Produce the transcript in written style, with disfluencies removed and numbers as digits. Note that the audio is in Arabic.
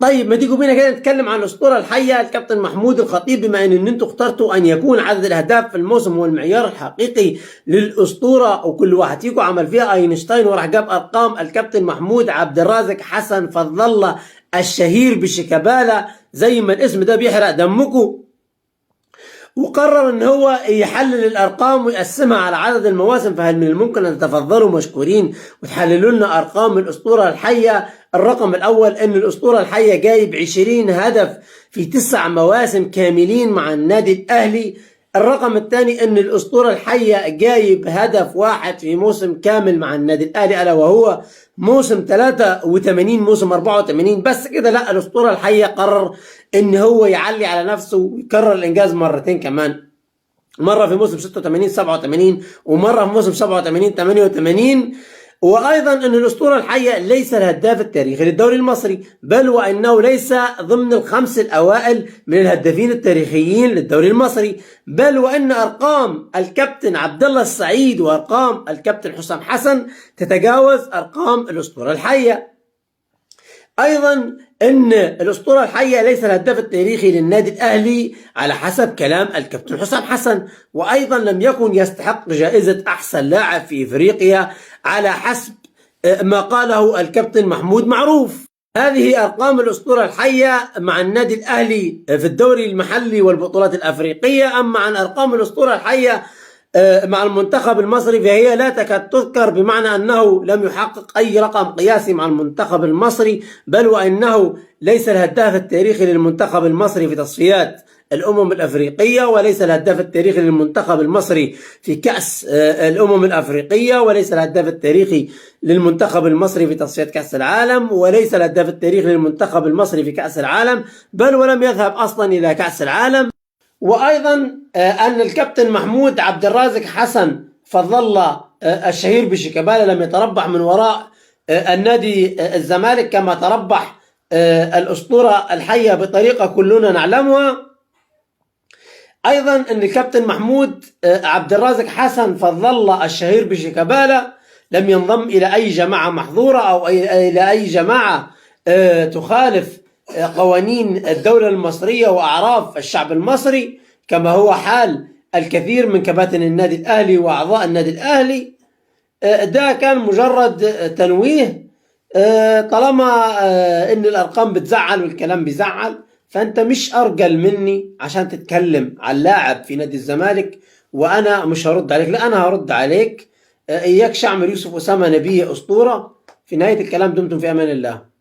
طيب ما تيجوا بينا كده نتكلم عن الاسطوره الحيه الكابتن محمود الخطيب، بما ان انتوا اخترتوا ان يكون عدد الاهداف في الموسم هو المعيار الحقيقي للاسطوره، وكل واحد فيكم عمل فيها اينشتاين وراح جاب ارقام. الكابتن محمود عبد الرازق حسن فضل الله الشهير بشيكابالا، زي ما الاسم ده بيحرق دمكم، وقرر ان هو يحلل الارقام ويقسمها على عدد المواسم. فهل من الممكن ان تتفضلوا مشكورين وتحللوا لنا ارقام الاسطوره الحيه؟ الرقم الاول ان الاسطوره الحيه جايب 20 هدف في 9 مواسم كاملين مع النادي الاهلي. الرقم الثاني ان الاسطوره الحيه جايب هدف واحد في موسم كامل مع النادي الاهلي، الا وهو موسم 83 موسم 84 بس كده. لا، الاسطوره الحيه قرر ان هو يعلي على نفسه ويكرر الانجاز مرتين كمان، مره في موسم 86 87 ومره في موسم 87 88. وايضا ان الاسطوره الحيه ليس الهداف التاريخي للدوري المصري، بل وانه ليس ضمن الخمس الاوائل من الهدافين التاريخيين للدوري المصري، بل وان ارقام الكابتن عبد الله السعيد وارقام الكابتن حسام حسن تتجاوز ارقام الاسطوره الحيه. ايضا ان الاسطوره الحيه ليس الهداف التاريخي للنادي الاهلي على حسب كلام الكابتن حسام حسن، وايضا لم يكن يستحق جائزه احسن لاعب في افريقيا على حسب ما قاله الكابتن محمود معروف. هذه ارقام الاسطوره الحيه مع النادي الاهلي في الدوري المحلي والبطولات الافريقيه. اما عن ارقام الاسطوره الحيه مع المنتخب المصري فهي لا تكاد تذكر، بمعنى أنه لم يحقق أي رقم قياسي مع المنتخب المصري، بل وأنه ليس الهداف التاريخي للمنتخب المصري في تصفيات الأمم الأفريقية، وليس الهداف التاريخي للمنتخب المصري في كأس الأمم الأفريقية، وليس الهداف التاريخي للمنتخب المصري في تصفيات كأس العالم، وليس الهداف التاريخي للمنتخب المصري في كأس العالم، بل ولم يذهب أصلا إلى كأس العالم. وايضا ان الكابتن محمود عبد الرازق حسن فضل الله الشهير بشيكابالا لم يتربح من وراء النادي الزمالك كما تربح الاسطوره الحيه بطريقه كلنا نعلمها. ايضا ان الكابتن محمود عبد الرازق حسن فضل الله الشهير بشيكابالا لم ينضم الى اي جماعه محظوره او الى اي جماعه تخالف قوانين الدولة المصرية وأعراف الشعب المصري، كما هو حال الكثير من كباتن النادي الأهلي وأعضاء النادي الأهلي. ده كان مجرد تنويه، طالما إن الأرقام بتزعل والكلام بيزعل، فأنت مش أرجل مني عشان تتكلم عن لاعب في نادي الزمالك وأنا مش هرد عليك. لا، أنا هرد عليك. إياك شعمر يوسف أسامة نبيه أسطورة. في نهاية الكلام دمتم في أمان الله.